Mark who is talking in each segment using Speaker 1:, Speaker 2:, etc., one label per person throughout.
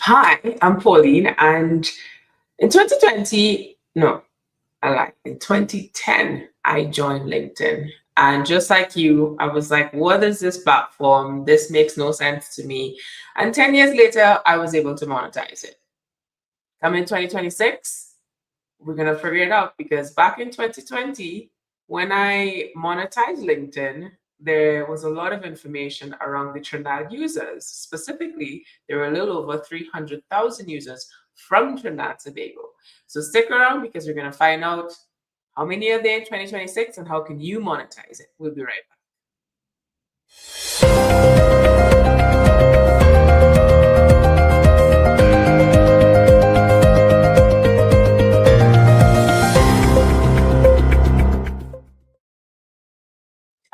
Speaker 1: Hi, I'm Pauline, and in 2020, no, I lied. In 2010, I joined LinkedIn. And just like you, I was like, what is this platform? This makes no sense to me. And 10 years later, I was able to monetize it. Come in 2026, we're going to figure it out because back in 2020, when I monetized LinkedIn, there was a lot of information around the Trinidad users. Specifically, there were a little over 300,000 users from Trinidad and Tobago. So stick around because we're going to find out how many are there in 2026 and how can you monetize it. We'll be right back.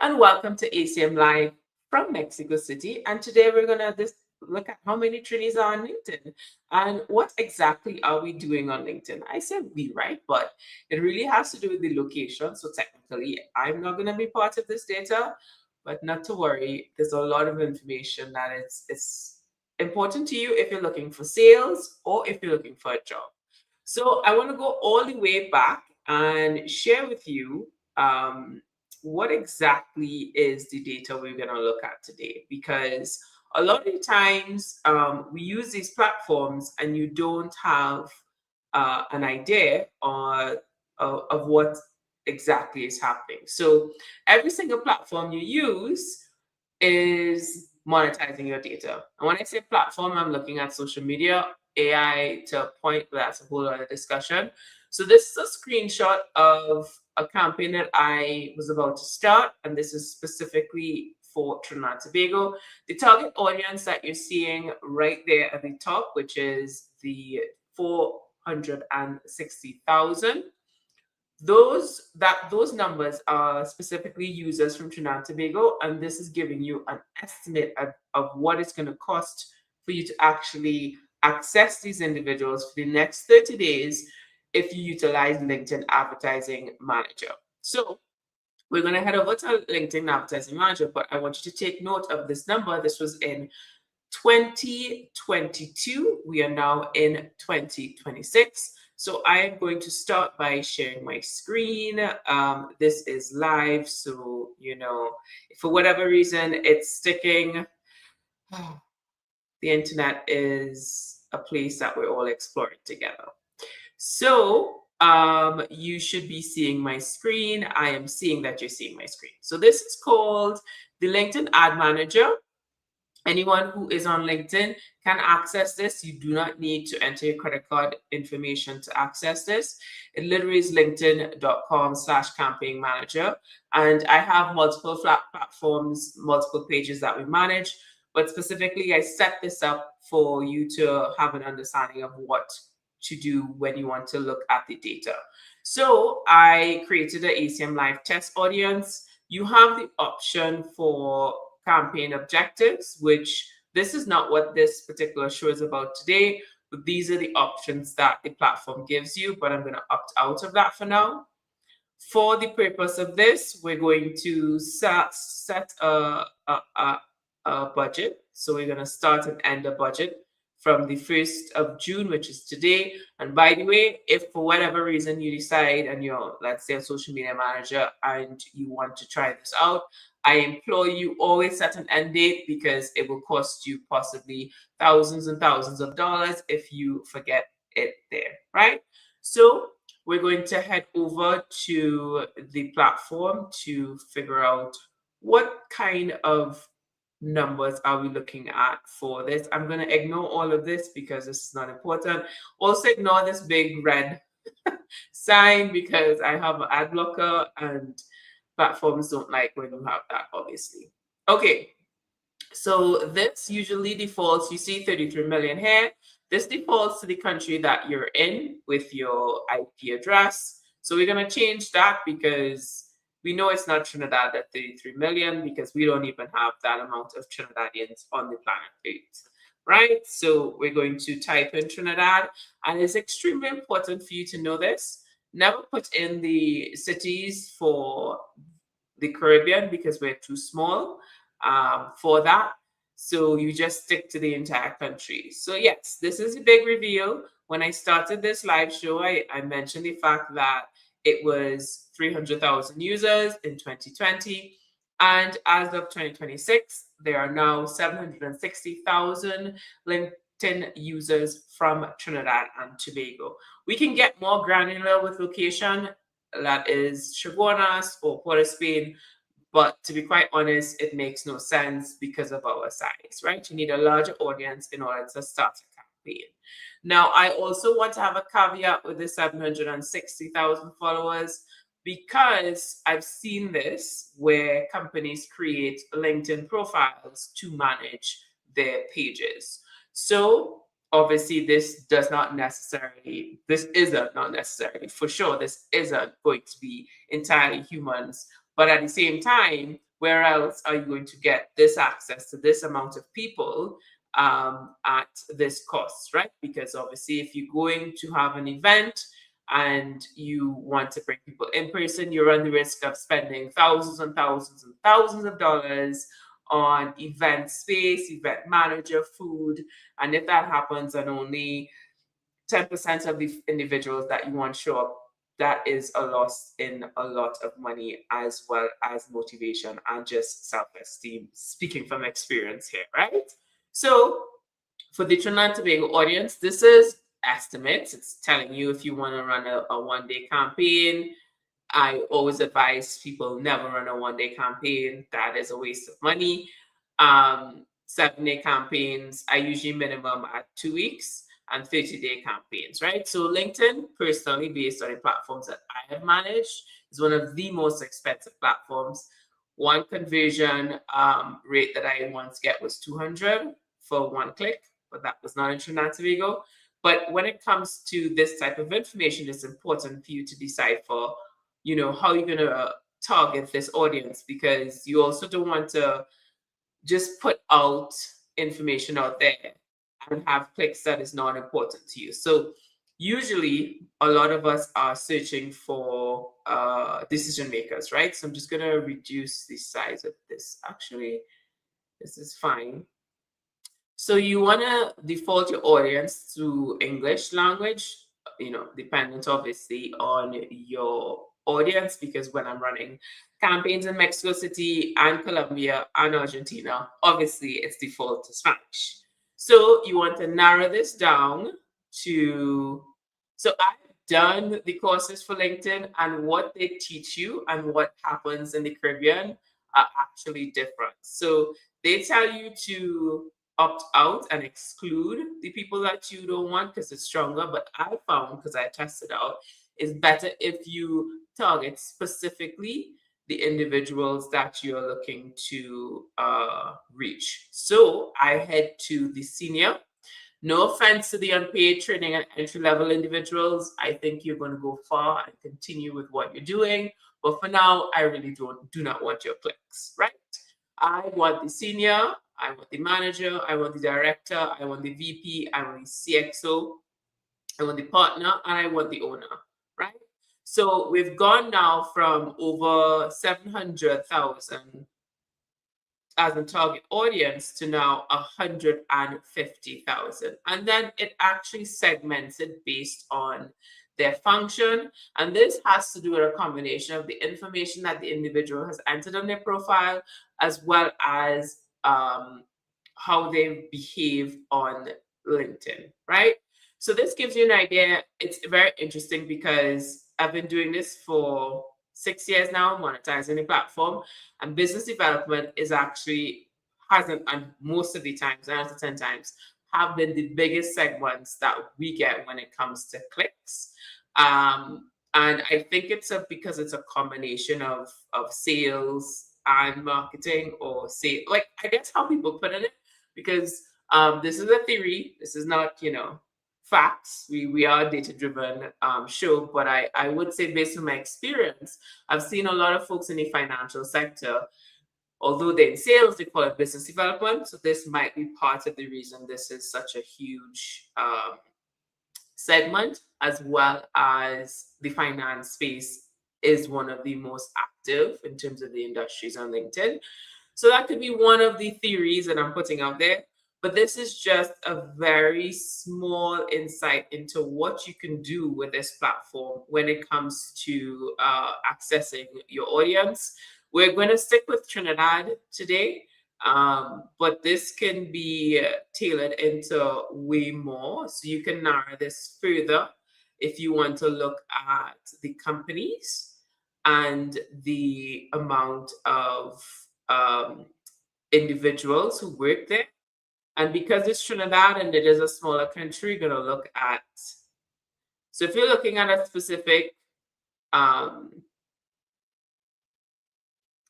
Speaker 1: And welcome to ACM Live from Mexico City. And today we're going to just look at how many Trinis are on LinkedIn and what exactly are we doing on LinkedIn. I said we, right? But it really has to do with the location. So technically, I'm not going to be part of this data, but not to worry. There's a lot of information that it's important to you if you're looking for sales or if you're looking for a job. So I want to go all the way back and share with you what exactly is the data we're going to look at today, because a lot of the times we use these platforms and you don't have an idea of what exactly is happening. So every single platform you use is monetizing your data. And when I say platform, I'm looking at social media, AI to a point, but that's a whole other discussion. So this is a screenshot of a campaign that I was about to start, and this is specifically for Trinidad and Tobago. The target audience that you're seeing right there at the top, which is the 460,000, those numbers are specifically users from Trinidad and Tobago, and this is giving you an estimate of what it's going to cost for you to actually access these individuals for the next 30 days if you utilize LinkedIn Advertising Manager. So we're going to head over to LinkedIn Advertising Manager, but I want you to take note of this number. This was in 2022. We are now in 2026. So I am going to start by sharing my screen. This is live, so if for whatever reason it's sticking, the internet is a place that we're all exploring together. So you should be seeing my screen. I am seeing that you're seeing my screen. So this is called the LinkedIn Ad Manager. Anyone who is on LinkedIn can access this. You do not need to enter your credit card information to access this. It literally is linkedin.com/campaign manager. And I have multiple platforms, multiple pages that we manage. But specifically, I set this up for you to have an understanding of what to do when you want to look at the data. So I created an ACM Live test audience. You have the option for campaign objectives, which this is not what this particular show is about today, but these are the options that the platform gives you, but I'm going to opt out of that for now. For the purpose of this, we're going to set a budget. So we're going to start and end a budget from the 1st of June, which is today. And by the way, if for whatever reason you decide and you're, let's say, a social media manager and you want to try this out, I implore you always set an end date because it will cost you possibly thousands and thousands of dollars if you forget it there, right? So we're going to head over to the platform to figure out what kind of numbers are we looking at for this. I'm going to ignore all of this because this is not important. Also ignore this big red sign because I have an ad blocker and platforms don't like when you have that, obviously. Okay, so this usually defaults, you see 33 million here. This defaults to the country that you're in with your IP address. So we're going to change that because we know it's not Trinidad at 33 million because we don't even have that amount of Trinidadians on the planet Earth, right? So we're going to type in Trinidad, and it's extremely important for you to know this. Never put in the cities for the Caribbean because we're too small for that. So you just stick to the entire country. So yes, this is a big reveal. When I started this live show, I mentioned the fact that it was 300,000 users in 2020. And as of 2026, there are now 760,000 LinkedIn users from Trinidad and Tobago. We can get more granular with location, that is Chaguanas or Port of Spain, but to be quite honest, it makes no sense because of our size, right? You need a larger audience in order to start a campaign. Now, I also want to have a caveat with the 760,000 followers because I've seen this where companies create LinkedIn profiles to manage their pages. So, obviously, this isn't not necessarily, for sure, this isn't going to be entirely humans, but at the same time, where else are you going to get this access to this amount of people at this cost, right? Because obviously, if you're going to have an event and you want to bring people in person, you run the risk of spending thousands and thousands and thousands of dollars on event space, event manager, food. And if that happens and only 10% of the individuals that you want to show up, that is a loss in a lot of money as well as motivation and just self-esteem, speaking from experience here, right? So for the Trinidad and Tobago audience, this is estimates. It's telling you if you want to run a one-day campaign. I always advise people never run a one-day campaign. That is a waste of money. 7-day campaigns, I usually minimum at 2 weeks, and 30-day campaigns, right? So LinkedIn, personally, based on the platforms that I have managed, is one of the most expensive platforms. One conversion rate that I once get was 200 for one click, but that was not in Trinidad and Tobago. But when it comes to this type of information, it's important for you to decipher, how you're going to target this audience, because you also don't want to just put out information out there and have clicks that is not important to you. So usually a lot of us are searching for decision makers, right? So I'm just going to reduce the size of this. Actually, this is fine. So you want to default your audience to English language, dependent obviously on your audience, because when I'm running campaigns in Mexico City and Colombia and Argentina, obviously it's default to Spanish. So you want to narrow this down to, so I've done the courses for LinkedIn, and what they teach you and what happens in the Caribbean are actually different. So they tell you to opt out and exclude the people that you don't want because it's stronger. But I found, because I tested out, it's better if you target specifically the individuals that you're looking to reach. So I head to the senior. No offense to the unpaid training and entry level individuals. I think you're going to go far and continue with what you're doing. But for now, I really do not want your clicks, right? I want the senior, I want the manager, I want the director, I want the VP, I want the CXO, I want the partner, and I want the owner, right? So we've gone now from over 700,000 as a target audience to now 150,000. And then it actually segments it based on their function. And this has to do with a combination of the information that the individual has entered on their profile, as well as how they behave on LinkedIn, right? So this gives you an idea. It's very interesting because I've been doing this for 6 years now, monetizing the platform, and business development is actually hasn't, and most of the times, 9 out of 10 times, have been the biggest segments that we get when it comes to clicks. And I think because it's a combination of sales and marketing, or say, like, I guess how people put it, because this is a theory. This is not, facts. We are a data driven show, but I would say, based on my experience, I've seen a lot of folks in the financial sector, although they're in sales, they call it business development. So this might be part of the reason this is such a huge segment, as well as the finance space is one of the most active in terms of the industries on LinkedIn. So that could be one of the theories that I'm putting out there. But this is just a very small insight into what you can do with this platform when it comes to accessing your audience. We're going to stick with Trinidad today, but this can be tailored into way more. So you can narrow this further if you want to look at the companies and the amount of individuals who work there. And because it's Trinidad and it is a smaller country, you're going to look at. So if you're looking at a specific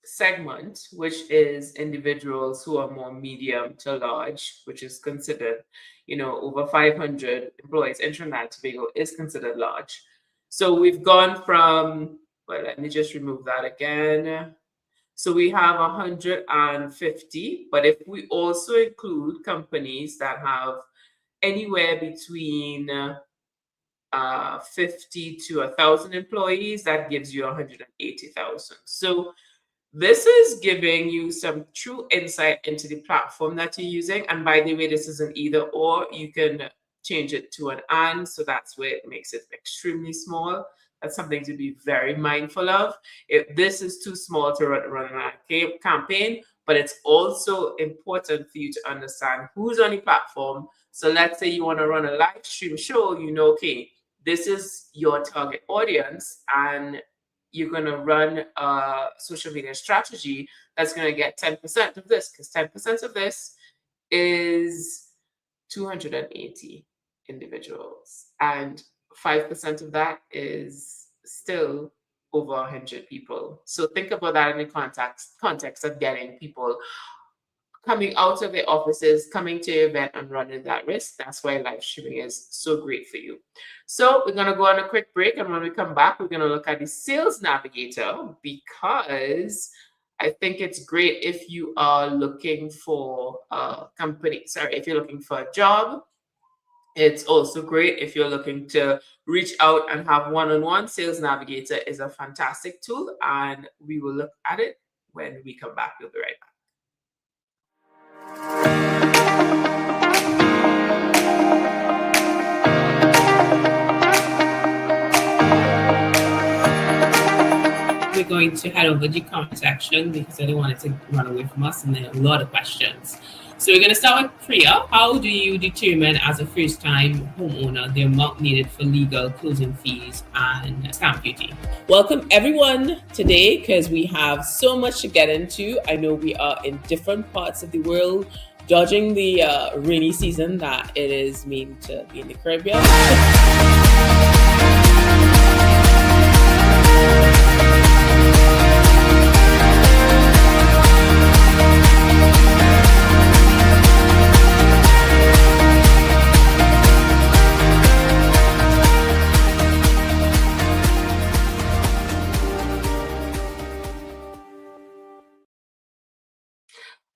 Speaker 1: segment, which is individuals who are more medium to large, which is considered, over 500 employees in Trinidad and Tobago is considered large. So we've gone from, well, let me just remove that again. So we have 150, but if we also include companies that have anywhere between 50 to 1,000 employees, that gives you 180,000. So this is giving you some true insight into the platform that you're using. And by the way, this is an either or. You can change it to an and. So that's where it makes it extremely small. That's something to be very mindful of. If this is too small to run a campaign, but it's also important for you to understand who's on the platform. So let's say you want to run a live stream show, okay, this is your target audience, and you're going to run a social media strategy that's going to get 10% of this, because 10% of this is 280 individuals, and 5% of that is still over 100 people. So think about that in the context of getting people coming out of their offices, coming to your event and running that risk. That's why live streaming is so great for you. So we're going to go on a quick break. And when we come back, we're going to look at the Sales Navigator, because I think it's great if you are looking for a company. Sorry, if you're looking for a job. It's also great if you're looking to reach out and have one-on-one. Sales Navigator is a fantastic tool, and we will look at it when we come back. We'll be right back. We're going to head over to the comment section because I don't want it to run away from us, and there are a lot of questions. So we're going to start with Priya. How do you determine as a first-time homeowner the amount needed for legal closing fees and stamp duty? Welcome everyone today, because we have so much to get into. I know we are in different parts of the world, dodging the rainy season that it is meant to be in the Caribbean.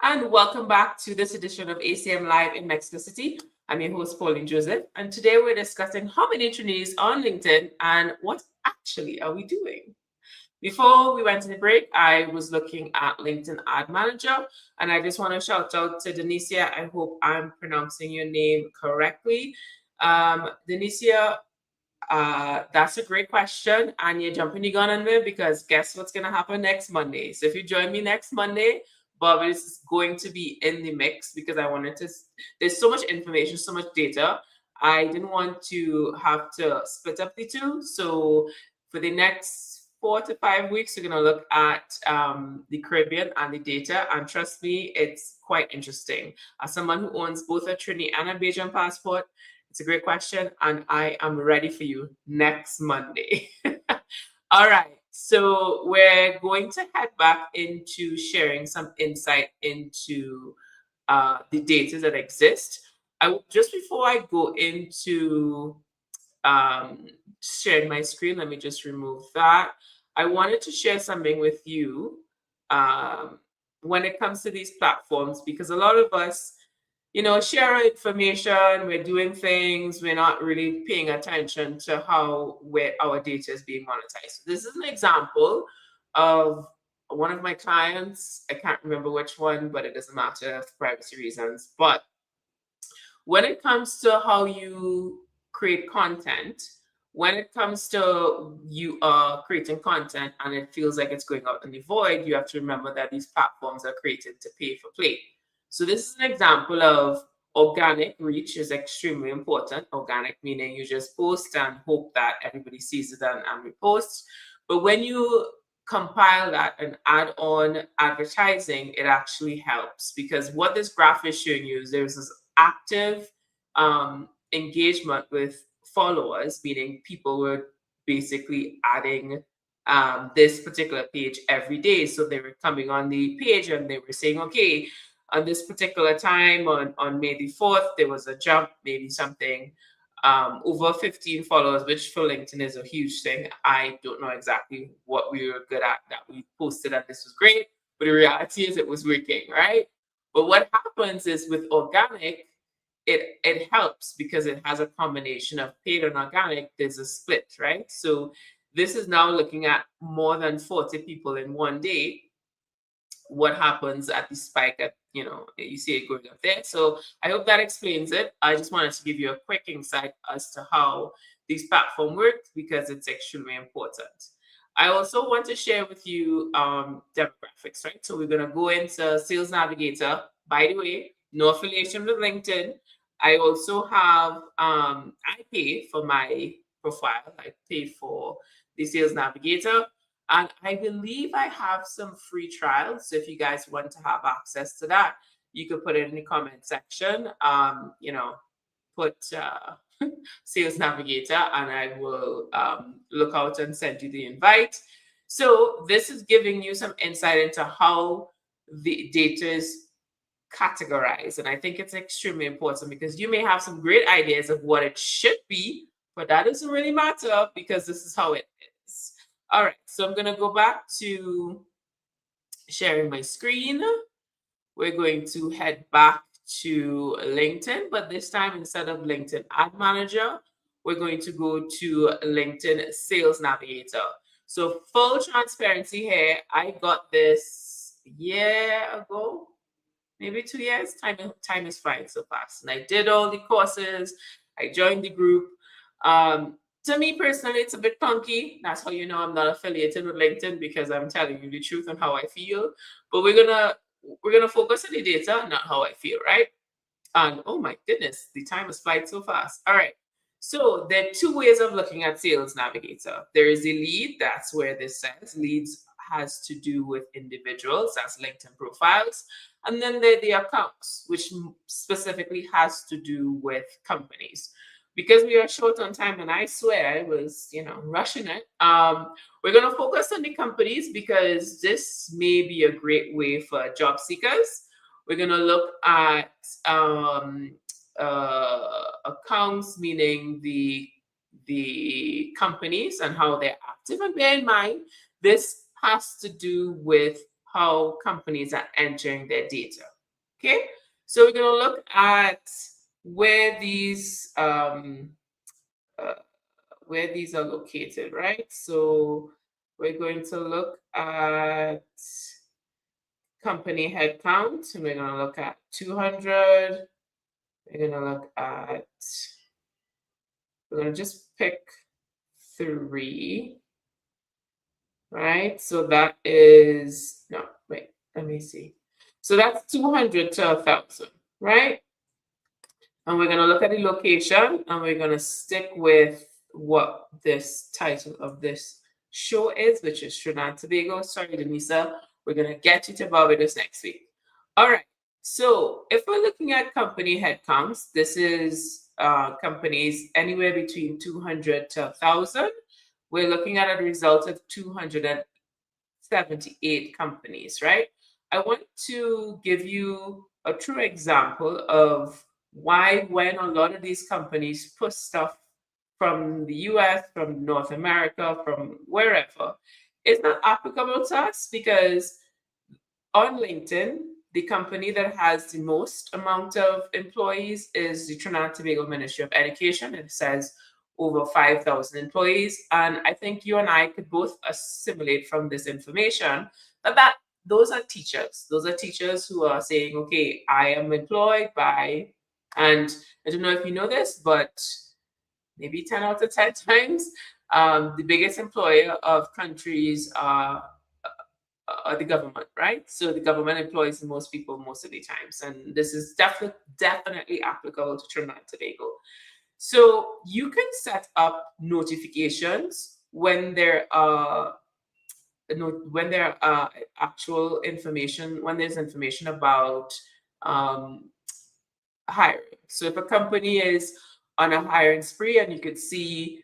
Speaker 1: And welcome back to this edition of ACM Live in Mexico City. I'm your host, Pauline Joseph, and today we're discussing how many Trinis on LinkedIn and what actually are we doing. Before we went to the break, I was looking at LinkedIn Ad Manager, and I just want to shout out to Denicia. I hope I'm pronouncing your name correctly. Denicia, that's a great question, and you're jumping the gun on me, because guess what's going to happen next Monday? So if you join me next Monday, Bob is going to be in the mix, because I wanted to, there's so much information, so much data. I didn't want to have to split up the two. So for the next 4 to 5 weeks, we're going to look at the Caribbean and the data. And trust me, it's quite interesting. As someone who owns both a Trini and a Bajan passport, it's a great question, and I am ready for you next Monday. All right. So we're going to head back into sharing some insight into the data that exist. Just before I go into sharing my screen, let me just remove that. I wanted to share something with you when it comes to these platforms, because a lot of us, share our information, we're doing things, we're not really paying attention to where our data is being monetized. So this is an example of one of my clients, I can't remember which one, but it doesn't matter for privacy reasons. But when it comes to how you create content, when it comes to you creating content and it feels like it's going out in the void, you have to remember that these platforms are created to pay for play. So this is an example of organic reach is extremely important. Organic meaning you just post and hope that everybody sees it and reposts. But when you compile that and add on advertising, it actually helps, because what this graph is showing you is there's this active engagement with followers, meaning people were basically adding this particular page every day. So they were coming on the page and they were saying, okay, on this particular time on May the 4th, there was a jump, maybe something over 15 followers, which for LinkedIn is a huge thing. I don't know exactly what we were good at that we posted that this was great, but the reality is it was working, right? But what happens is with organic, it helps because it has a combination of paid and organic. There's a split, right? So this is now looking at more than 40 people in one day. What happens at the spike at, you see it going up there. So I hope that explains it. I just wanted to give you a quick insight as to how these platforms work, because it's extremely important. I also want to share with you demographics, right? So we're going to go into Sales Navigator. By the way, no affiliation with LinkedIn. I also have, I pay for my profile. I pay for the Sales Navigator. And I believe I have some free trials. So if you guys want to have access to that, you could put it in the comment section. Put Sales Navigator, and I will look out and send you the invite. So this is giving you some insight into how the data is categorized. And I think it's extremely important, because you may have some great ideas of what it should be, but that doesn't really matter because this is how it is. All right, so I'm going to go back to sharing my screen. We're going to head back to LinkedIn, but this time instead of LinkedIn Ad Manager, we're going to go to LinkedIn Sales Navigator. So full transparency here, I got this a year ago, maybe 2 years. Time is flying so fast. And I did all the courses. I joined the group. To me personally, it's a bit clunky. That's how you know I'm not affiliated with LinkedIn, because I'm telling you the truth on how I feel. But we're gonna focus on the data, not how I feel, right? And oh my goodness, the time has flied so fast. All right. So there are two ways of looking at Sales Navigator. There is a lead. That's where this says leads has to do with individuals. That's LinkedIn profiles. And then there are the accounts, which specifically has to do with companies. Because we are short on time, and I swear I was, rushing it. We're going to focus on the companies because this may be a great way for job seekers. We're going to look at accounts, meaning the companies and how they're active. And bear in mind, this has to do with how companies are entering their data. Okay, so we're going to look at where these are located, right? So we're going to look at company headcount, and we're going to look at 200. We're going to look at, we're going to just pick 3, right? So that is, no, wait, let me see. So that's 200 to 1,000, right? And we're going to look at the location, and we're going to stick with what this title of this show is, which is Trinidad and Tobago. Sorry, Denisa. We're going to get you to Barbados next week. All right. So if we're looking at company headcounts, this is companies anywhere between 200 to 1,000. We're looking at a result of 278 companies, right? I want to give you a true example of why, when a lot of these companies push stuff from the US, from North America, from wherever, it's not applicable to us, because on LinkedIn, the company that has the most amount of employees is the Trinidad and Tobago Ministry of Education. It says over 5,000 employees. And I think you and I could both assimilate from this information But those are teachers. Those are teachers who are saying, okay, I am employed by, and I don't know if you know this, but maybe 10 out of 10 times, the biggest employer of countries are the government, right? So the government employs the most people most of the times, and this is definitely applicable to Trinidad and Tobago. So you can set up notifications when when there are actual information, when there's information about um, hiring. So if a company is on a hiring spree, and you could see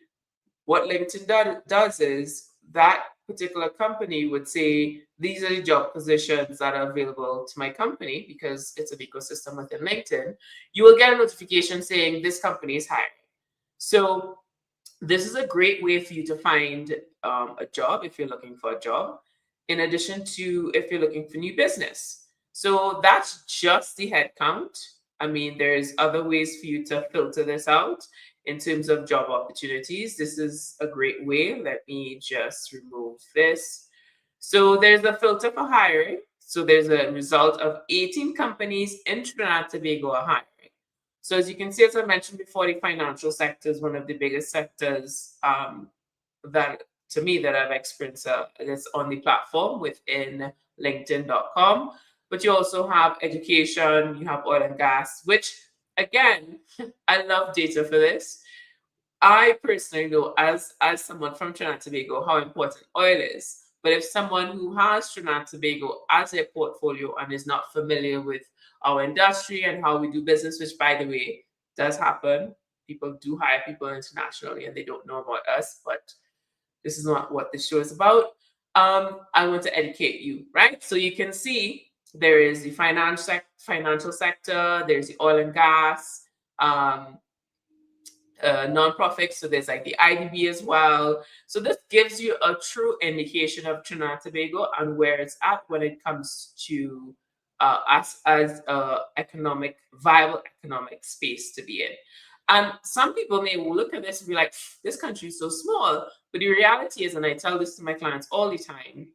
Speaker 1: what LinkedIn does is that particular company would say, these are the job positions that are available to my company, because it's an ecosystem within LinkedIn. You will get a notification saying this company is hiring. So this is a great way for you to find a job if you're looking for a job, in addition to if you're looking for new business. So that's just the head count. I mean, there's other ways for you to filter this out in terms of job opportunities. This is a great way. Let me just remove this. So there's a filter for hiring. So there's a result of 18 companies in Trinidad and Tobago are hiring. So as you can see, as I mentioned before, the financial sector is one of the biggest sectors that, to me, that I've experienced that's on the platform within LinkedIn.com. But you also have education, you have oil and gas, which again, I love data for this. I personally know, as someone from Trinidad and Tobago, how important oil is. But if someone who has Trinidad and Tobago as a portfolio and is not familiar with our industry and how we do business, which, by the way, does happen, people do hire people internationally and they don't know about us, but this is not what this show is about. I want to educate you, right? So you can see there is the financial sector, there's the oil and gas, um, nonprofits. So there's like the IDB as well. So this gives you a true indication of Trinidad and Tobago and where it's at when it comes to us as a viable economic space to be in. And some people may look at this and be like, this country is so small. But the reality is, and I tell this to my clients all the time,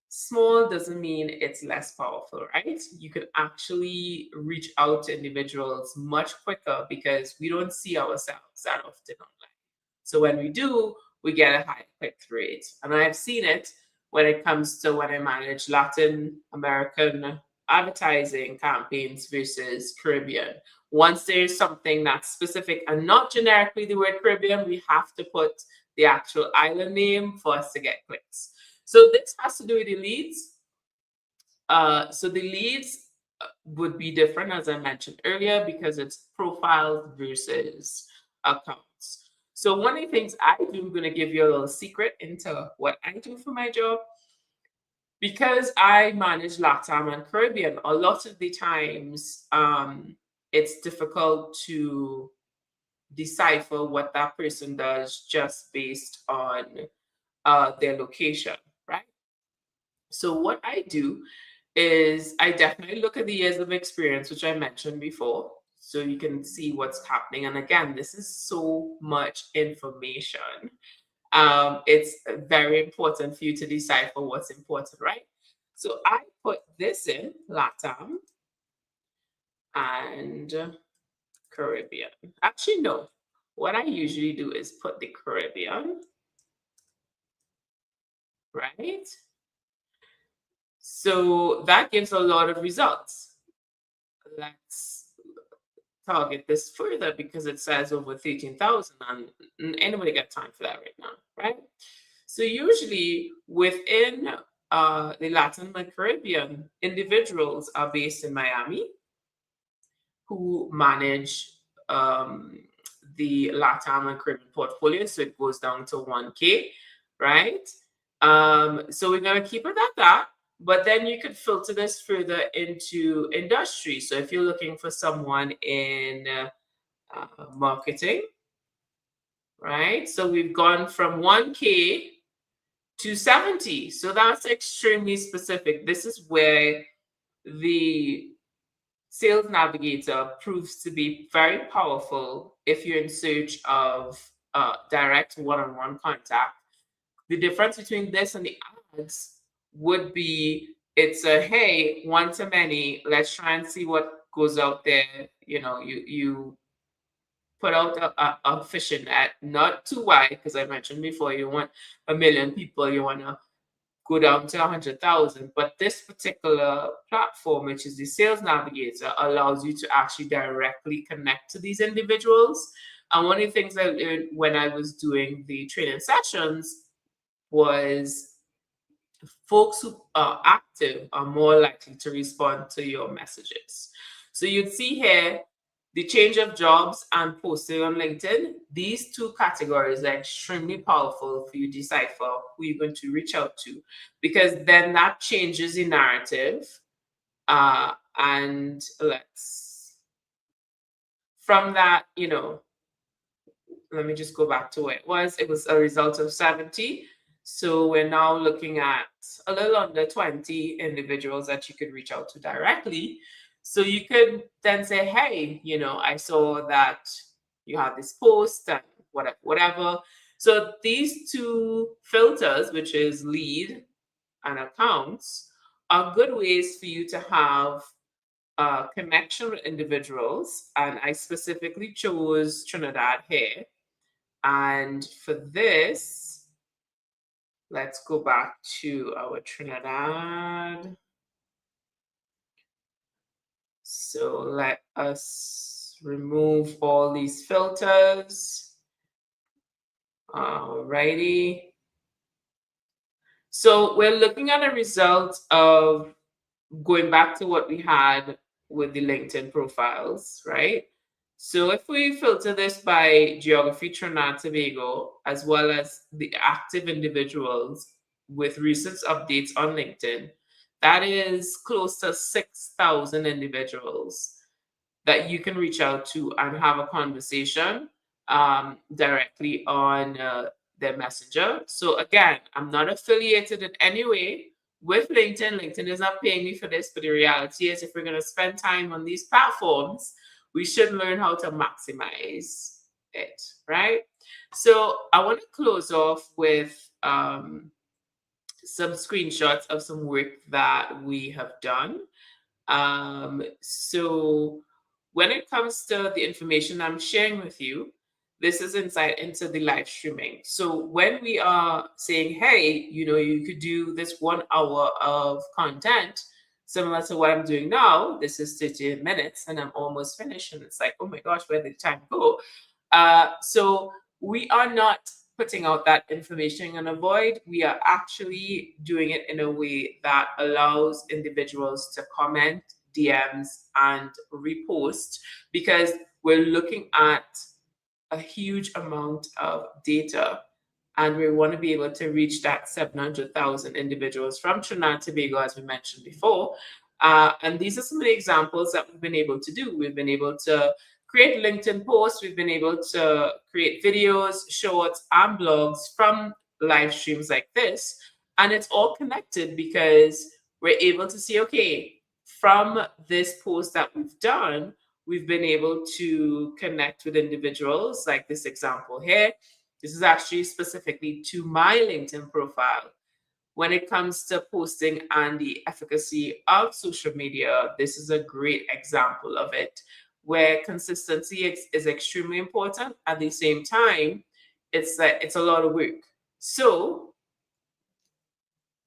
Speaker 1: small doesn't mean it's less powerful, right? You can actually reach out to individuals much quicker because we don't see ourselves that often online. So when we do, we get a high click rate. And I've seen it when it comes to when I manage Latin American advertising campaigns versus Caribbean. Once there's something that's specific and not generically the word Caribbean, we have to put the actual island name for us to get clicks. So this has to do with the leads. So the leads would be different, as I mentioned earlier, because it's profiles versus accounts. So one of the things I do, I'm going to give you a little secret into what I do for my job. Because I manage LATAM and Caribbean, a lot of the times it's difficult to decipher what that person does just based on their location, right? So what I do is I definitely look at the years of experience, which I mentioned before, so you can see what's happening. And again, this is so much information. It's very important for you to decipher what's important, right? So I put this in LATAM and Caribbean. Actually, no. What I usually do is put the Caribbean, right? So that gives a lot of results. Let's target this further because it says over 13,000 and anybody got time for that right now, right? So usually within the Latin and Caribbean, individuals are based in Miami who manage the Latin and Caribbean portfolio. So it goes down to 1K, right? So we're going to keep it at that. But then you could filter this further into industry. So if you're looking for someone in marketing, right? So we've gone from 1K to 70. So that's extremely specific. This is where the Sales Navigator proves to be very powerful if you're in search of direct one-on-one contact. The difference between this and the ads would be, it's a, hey, one to many, let's try and see what goes out there. You put out a fishing net, not too wide, because I mentioned before, you want 1 million people, you want to go down to 100,000. But this particular platform, which is the Sales Navigator, allows you to actually directly connect to these individuals. And one of the things I learned when I was doing the training sessions was folks who are active are more likely to respond to your messages. So you'd see here the change of jobs and posting on LinkedIn. These two categories are extremely powerful for you to decipher who you're going to reach out to, because then that changes the narrative. And let's, from that, let me just go back to where it was. It was a result of 70. So we're now looking at a little under 20 individuals that you could reach out to directly. So you could then say, hey, I saw that you have this post and whatever. So these two filters, which is lead and accounts, are good ways for you to have a connection with individuals. And I specifically chose Trinidad here. And for this, let's go back to our Trinidad. So let us remove all these filters. Alrighty. So we're looking at a result of going back to what we had with the LinkedIn profiles, right? So if we filter this by geography, Trinidad Tobago, as well as the active individuals with recent updates on LinkedIn, that is close to 6,000 individuals that you can reach out to and have a conversation directly on their messenger. So again, I'm not affiliated in any way with LinkedIn. LinkedIn is not paying me for this, but the reality is if we're going to spend time on these platforms, we should learn how to maximize it, right? So I want to close off with some screenshots of some work that we have done. So when it comes to the information I'm sharing with you, this is insight into the live streaming. So when we are saying, hey, you could do this 1 hour of content similar to what I'm doing now. This is 30 minutes and I'm almost finished. And it's like, oh my gosh, where did the time go? So we are not putting out that information in a void. We are actually doing it in a way that allows individuals to comment, DMs, and repost, because we're looking at a huge amount of data and we want to be able to reach that 700,000 individuals from Trinidad and Tobago, as we mentioned before. And these are some of the examples that we've been able to do. We've been able to create LinkedIn posts. We've been able to create videos, shorts, and blogs from live streams like this. And it's all connected because we're able to see, okay, from this post that we've done, we've been able to connect with individuals like this example here. This is actually specifically to my LinkedIn profile. When it comes to posting and the efficacy of social media, this is a great example of it, where consistency is extremely important. At the same time, it's a lot of work. So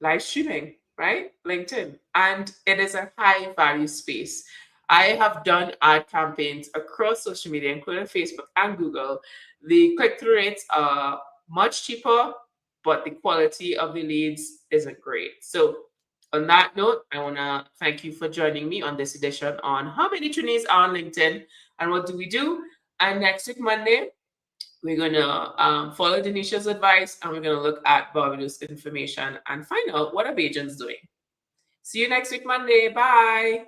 Speaker 1: live streaming, right? LinkedIn. And it is a high value space. I have done ad campaigns across social media, including Facebook and Google. The click-through rates are much cheaper, but the quality of the leads isn't great. So on that note, I want to thank you for joining me on this edition on how many Trinis are on LinkedIn and what do we do. And next week, Monday, we're going to follow Denisha's advice and we're going to look at Barbados information and find out what are agents doing. See you next week, Monday. Bye.